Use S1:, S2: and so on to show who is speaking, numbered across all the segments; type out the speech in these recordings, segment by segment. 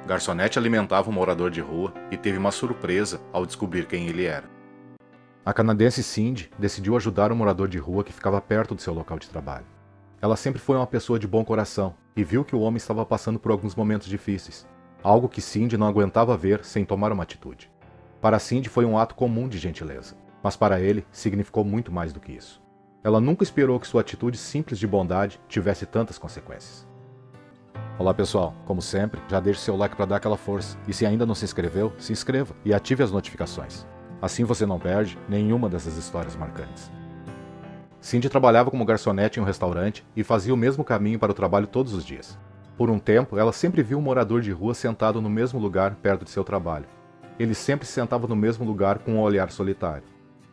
S1: Garçonete alimentava um morador de rua e teve uma surpresa ao descobrir quem ele era. A canadense Cindy decidiu ajudar um morador de rua que ficava perto do seu local de trabalho. Ela sempre foi uma pessoa de bom coração e viu que o homem estava passando por alguns momentos difíceis, algo que Cindy não aguentava ver sem tomar uma atitude. Para Cindy foi um ato comum de gentileza, mas para ele significou muito mais do que isso. Ela nunca esperou que sua atitude simples de bondade tivesse tantas consequências. Olá pessoal, como sempre, já deixe seu like para dar aquela força, e se ainda não se inscreveu, se inscreva e ative as notificações. Assim você não perde nenhuma dessas histórias marcantes. Cindy trabalhava como garçonete em um restaurante e fazia o mesmo caminho para o trabalho todos os dias. Por um tempo, ela sempre viu um morador de rua sentado no mesmo lugar perto de seu trabalho. Ele sempre se sentava no mesmo lugar com um olhar solitário.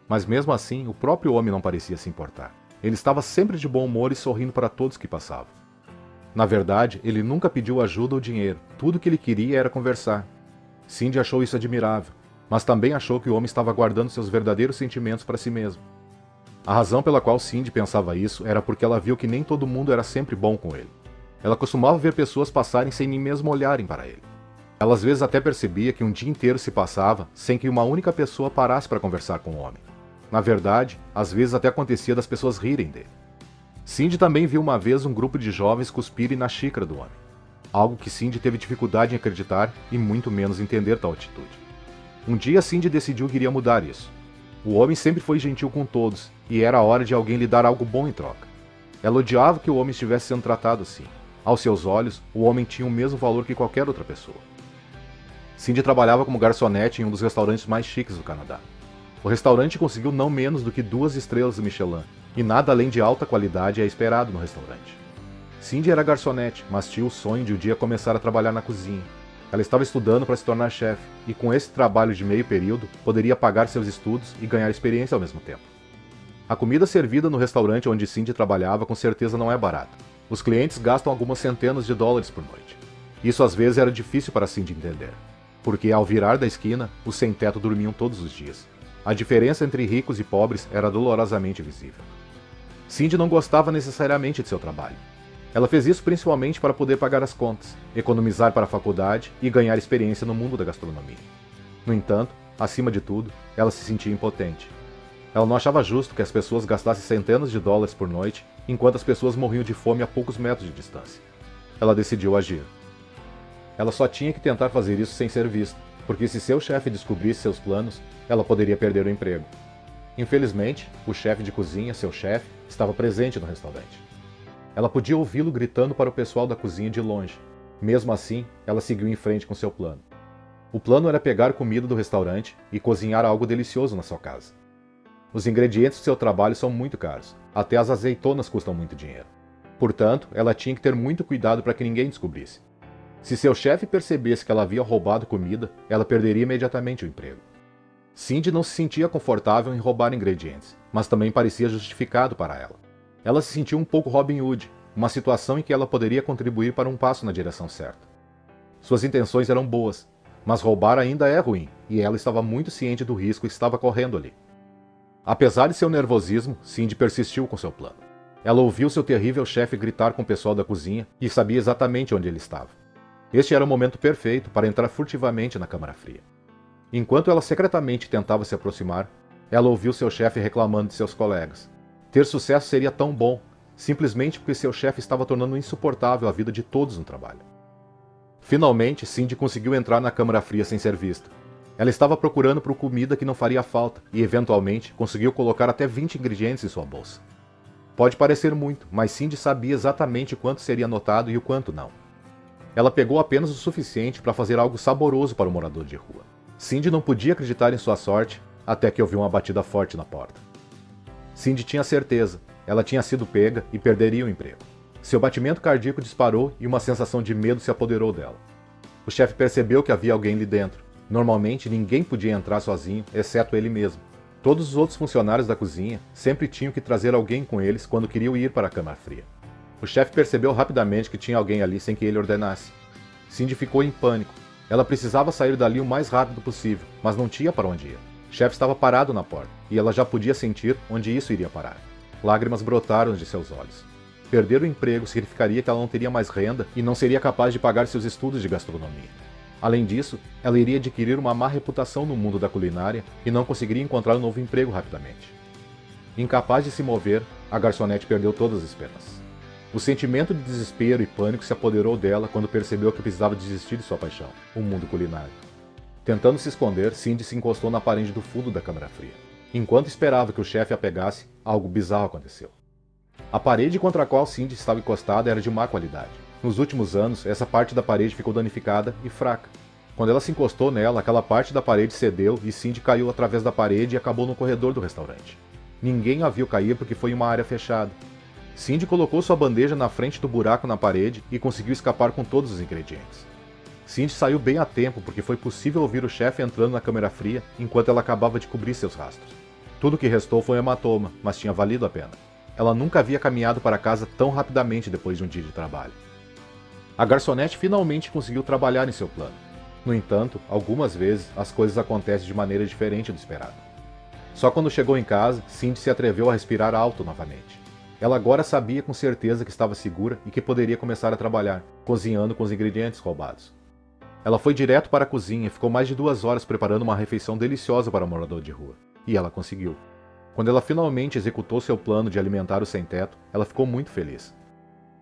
S1: Mas mesmo assim, o próprio homem não parecia se importar. Ele estava sempre de bom humor e sorrindo para todos que passavam. Na verdade, ele nunca pediu ajuda ou dinheiro. Tudo que ele queria era conversar. Cindy achou isso admirável, mas também achou que o homem estava guardando seus verdadeiros sentimentos para si mesmo. A razão pela qual Cindy pensava isso era porque ela viu que nem todo mundo era sempre bom com ele. Ela costumava ver pessoas passarem sem nem mesmo olharem para ele. Ela às vezes até percebia que um dia inteiro se passava sem que uma única pessoa parasse para conversar com o homem. Na verdade, às vezes até acontecia das pessoas rirem dele. Cindy também viu uma vez um grupo de jovens cuspirem na xícara do homem. Algo que Cindy teve dificuldade em acreditar e muito menos entender tal atitude. Um dia Cindy decidiu que iria mudar isso. O homem sempre foi gentil com todos, e era a hora de alguém lhe dar algo bom em troca. Ela odiava que o homem estivesse sendo tratado assim. Aos seus olhos, o homem tinha o mesmo valor que qualquer outra pessoa. Cindy trabalhava como garçonete em um dos restaurantes mais chiques do Canadá. O restaurante conseguiu não menos do que 2 estrelas Michelin, e nada além de alta qualidade é esperado no restaurante. Cindy era garçonete, mas tinha o sonho de um dia começar a trabalhar na cozinha. Ela estava estudando para se tornar chefe, e com esse trabalho de meio período, poderia pagar seus estudos e ganhar experiência ao mesmo tempo. A comida servida no restaurante onde Cindy trabalhava com certeza não é barata. Os clientes gastam algumas centenas de dólares por noite. Isso às vezes era difícil para Cindy entender, porque ao virar da esquina, os sem-teto dormiam todos os dias. A diferença entre ricos e pobres era dolorosamente visível. Cindy não gostava necessariamente de seu trabalho. Ela fez isso principalmente para poder pagar as contas, economizar para a faculdade e ganhar experiência no mundo da gastronomia. No entanto, acima de tudo, ela se sentia impotente. Ela não achava justo que as pessoas gastassem centenas de dólares por noite, enquanto as pessoas morriam de fome a poucos metros de distância. Ela decidiu agir. Ela só tinha que tentar fazer isso sem ser vista, porque se seu chefe descobrisse seus planos, ela poderia perder o emprego. Infelizmente, o chefe de cozinha, seu chefe, estava presente no restaurante. Ela podia ouvi-lo gritando para o pessoal da cozinha de longe. Mesmo assim, ela seguiu em frente com seu plano. O plano era pegar comida do restaurante e cozinhar algo delicioso na sua casa. Os ingredientes do seu trabalho são muito caros, até as azeitonas custam muito dinheiro. Portanto, ela tinha que ter muito cuidado para que ninguém descobrisse. Se seu chefe percebesse que ela havia roubado comida, ela perderia imediatamente o emprego. Cindy não se sentia confortável em roubar ingredientes, mas também parecia justificado para ela. Ela se sentiu um pouco Robin Hood, uma situação em que ela poderia contribuir para um passo na direção certa. Suas intenções eram boas, mas roubar ainda é ruim, e ela estava muito ciente do risco que estava correndo ali. Apesar de seu nervosismo, Cindy persistiu com seu plano. Ela ouviu seu terrível chefe gritar com o pessoal da cozinha e sabia exatamente onde ele estava. Este era o momento perfeito para entrar furtivamente na câmara fria. Enquanto ela secretamente tentava se aproximar, ela ouviu seu chefe reclamando de seus colegas. Ter sucesso seria tão bom, simplesmente porque seu chefe estava tornando insuportável a vida de todos no trabalho. Finalmente, Cindy conseguiu entrar na câmara fria sem ser vista. Ela estava procurando por comida que não faria falta e, eventualmente, conseguiu colocar até 20 ingredientes em sua bolsa. Pode parecer muito, mas Cindy sabia exatamente quanto seria notado e o quanto não. Ela pegou apenas o suficiente para fazer algo saboroso para o morador de rua. Cindy não podia acreditar em sua sorte até que ouviu uma batida forte na porta. Cindy tinha certeza, ela tinha sido pega e perderia o emprego. Seu batimento cardíaco disparou e uma sensação de medo se apoderou dela. O chefe percebeu que havia alguém ali dentro. Normalmente ninguém podia entrar sozinho, exceto ele mesmo. Todos os outros funcionários da cozinha sempre tinham que trazer alguém com eles quando queriam ir para a câmara fria. O chefe percebeu rapidamente que tinha alguém ali sem que ele ordenasse. Cindy ficou em pânico. Ela precisava sair dali o mais rápido possível, mas não tinha para onde ir. O chefe estava parado na porta, e ela já podia sentir onde isso iria parar. Lágrimas brotaram de seus olhos. Perder o emprego significaria que ela não teria mais renda e não seria capaz de pagar seus estudos de gastronomia. Além disso, ela iria adquirir uma má reputação no mundo da culinária e não conseguiria encontrar um novo emprego rapidamente. Incapaz de se mover, a garçonete perdeu todas as esperanças. O sentimento de desespero e pânico se apoderou dela quando percebeu que precisava desistir de sua paixão, o mundo culinário. Tentando se esconder, Cindy se encostou na parede do fundo da câmara fria. Enquanto esperava que o chefe a pegasse, algo bizarro aconteceu. A parede contra a qual Cindy estava encostada era de má qualidade. Nos últimos anos, essa parte da parede ficou danificada e fraca. Quando ela se encostou nela, aquela parte da parede cedeu e Cindy caiu através da parede e acabou no corredor do restaurante. Ninguém a viu cair porque foi em uma área fechada. Cindy colocou sua bandeja na frente do buraco na parede e conseguiu escapar com todos os ingredientes. Cindy saiu bem a tempo porque foi possível ouvir o chefe entrando na câmara fria enquanto ela acabava de cobrir seus rastros. Tudo que restou foi um hematoma, mas tinha valido a pena. Ela nunca havia caminhado para casa tão rapidamente depois de um dia de trabalho. A garçonete finalmente conseguiu trabalhar em seu plano. No entanto, algumas vezes as coisas acontecem de maneira diferente do esperado. Só quando chegou em casa, Cindy se atreveu a respirar alto novamente. Ela agora sabia com certeza que estava segura e que poderia começar a trabalhar, cozinhando com os ingredientes roubados. Ela foi direto para a cozinha e ficou mais de 2 horas preparando uma refeição deliciosa para o morador de rua. E ela conseguiu. Quando ela finalmente executou seu plano de alimentar o sem-teto, ela ficou muito feliz.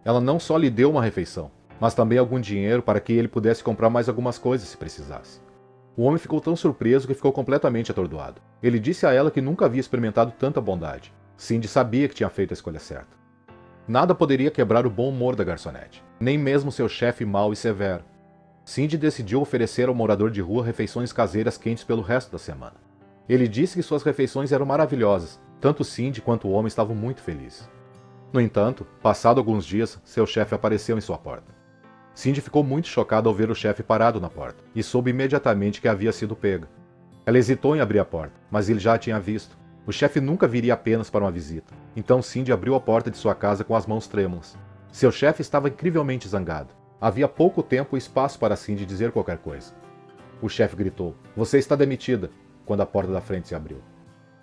S1: Ela não só lhe deu uma refeição, mas também algum dinheiro para que ele pudesse comprar mais algumas coisas se precisasse. O homem ficou tão surpreso que ficou completamente atordoado. Ele disse a ela que nunca havia experimentado tanta bondade. Cindy sabia que tinha feito a escolha certa. Nada poderia quebrar o bom humor da garçonete, nem mesmo seu chefe mau e severo. Cindy decidiu oferecer ao morador de rua refeições caseiras quentes pelo resto da semana. Ele disse que suas refeições eram maravilhosas, tanto Cindy quanto o homem estavam muito felizes. No entanto, passado alguns dias, seu chefe apareceu em sua porta. Cindy ficou muito chocada ao ver o chefe parado na porta, e soube imediatamente que havia sido pega. Ela hesitou em abrir a porta, mas ele já a tinha visto. O chefe nunca viria apenas para uma visita, então Cindy abriu a porta de sua casa com as mãos trêmulas. Seu chefe estava incrivelmente zangado. Havia pouco tempo e espaço para Cindy dizer qualquer coisa. O chefe gritou: "Você está demitida", quando a porta da frente se abriu.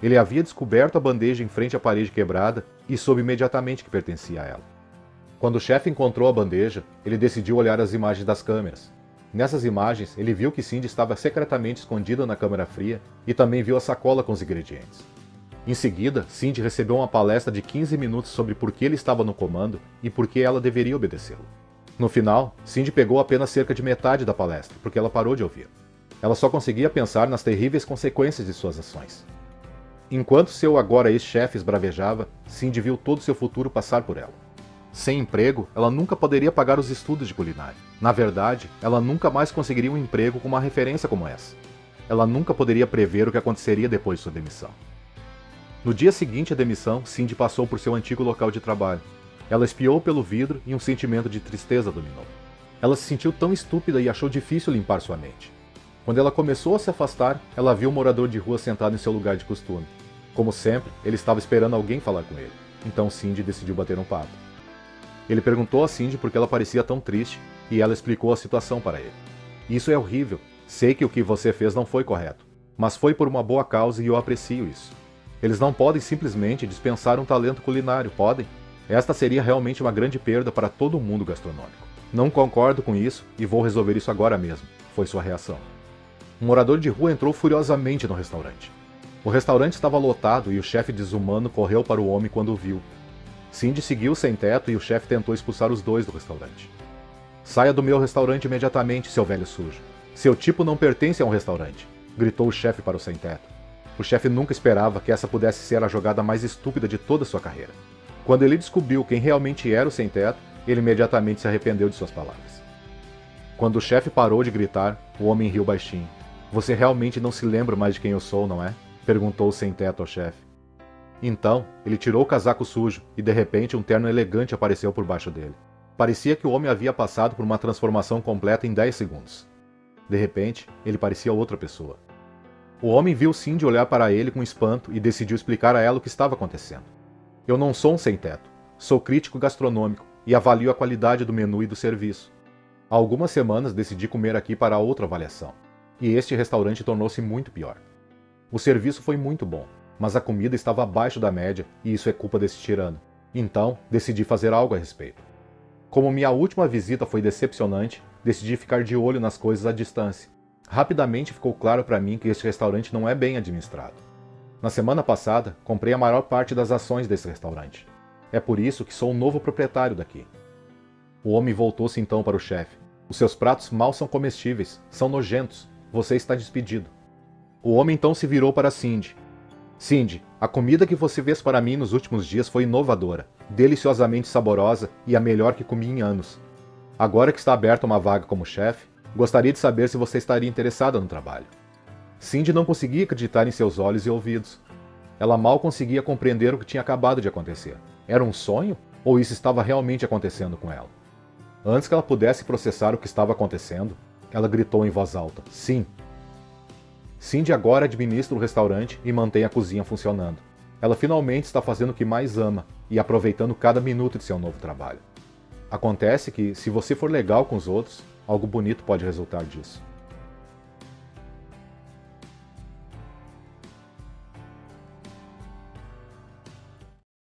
S1: Ele havia descoberto a bandeja em frente à parede quebrada e soube imediatamente que pertencia a ela. Quando o chefe encontrou a bandeja, ele decidiu olhar as imagens das câmeras. Nessas imagens, ele viu que Cindy estava secretamente escondida na câmara fria e também viu a sacola com os ingredientes. Em seguida, Cindy recebeu uma palestra de 15 minutos sobre por que ele estava no comando e por que ela deveria obedecê-lo. No final, Cindy pegou apenas cerca de metade da palestra, porque ela parou de ouvir. Ela só conseguia pensar nas terríveis consequências de suas ações. Enquanto seu agora ex-chefe esbravejava, Cindy viu todo seu futuro passar por ela. Sem emprego, ela nunca poderia pagar os estudos de culinária. Na verdade, ela nunca mais conseguiria um emprego com uma referência como essa. Ela nunca poderia prever o que aconteceria depois de sua demissão. No dia seguinte à demissão, Cindy passou por seu antigo local de trabalho. Ela espiou pelo vidro e um sentimento de tristeza dominou. Ela se sentiu tão estúpida e achou difícil limpar sua mente. Quando ela começou a se afastar, ela viu o morador de rua sentado em seu lugar de costume. Como sempre, ele estava esperando alguém falar com ele. Então Cindy decidiu bater um papo. Ele perguntou a Cindy por que ela parecia tão triste e ela explicou a situação para ele. "Isso é horrível. Sei que o que você fez não foi correto, mas foi por uma boa causa e eu aprecio isso. Eles não podem simplesmente dispensar um talento culinário, podem? Esta seria realmente uma grande perda para todo o mundo gastronômico. Não concordo com isso e vou resolver isso agora mesmo", foi sua reação. Um morador de rua entrou furiosamente no restaurante. O restaurante estava lotado e o chefe desumano correu para o homem quando o viu. Cindy seguiu sem teto e o chefe tentou expulsar os dois do restaurante. "Saia do meu restaurante imediatamente, seu velho sujo. Seu tipo não pertence a um restaurante", gritou o chefe para o sem teto. O chefe nunca esperava que essa pudesse ser a jogada mais estúpida de toda sua carreira. Quando ele descobriu quem realmente era o sem teto, ele imediatamente se arrependeu de suas palavras. Quando o chefe parou de gritar, o homem riu baixinho. "Você realmente não se lembra mais de quem eu sou, não é?", perguntou o sem teto ao chefe. Então, ele tirou o casaco sujo e de repente um terno elegante apareceu por baixo dele. Parecia que o homem havia passado por uma transformação completa em 10 segundos. De repente, ele parecia outra pessoa. O homem viu Cindy olhar para ele com espanto e decidiu explicar a ela o que estava acontecendo. "Eu não sou um sem-teto. Sou crítico gastronômico e avalio a qualidade do menu e do serviço. Há algumas semanas decidi comer aqui para outra avaliação, e este restaurante tornou-se muito pior. O serviço foi muito bom, mas a comida estava abaixo da média e isso é culpa desse tirano. Então, decidi fazer algo a respeito. Como minha última visita foi decepcionante, decidi ficar de olho nas coisas à distância. Rapidamente ficou claro para mim que este restaurante não é bem administrado. Na semana passada, comprei a maior parte das ações desse restaurante. É por isso que sou o novo proprietário daqui. O homem voltou-se então para o chefe. Os seus pratos mal são comestíveis, são nojentos. Você está despedido. O homem então se virou para Cindy. Cindy, a comida que você fez para mim nos últimos dias foi inovadora, deliciosamente saborosa e a melhor que comi em anos. Agora que está aberta uma vaga como chefe, gostaria de saber se você estaria interessada no trabalho. Cindy não conseguia acreditar em seus olhos e ouvidos. Ela mal conseguia compreender o que tinha acabado de acontecer. Era um sonho? Ou isso estava realmente acontecendo com ela? Antes que ela pudesse processar o que estava acontecendo, ela gritou em voz alta: sim. Cindy agora administra o restaurante e mantém a cozinha funcionando. Ela finalmente está fazendo o que mais ama e aproveitando cada minuto de seu novo trabalho. Acontece que, se você for legal com os outros, algo bonito pode resultar disso.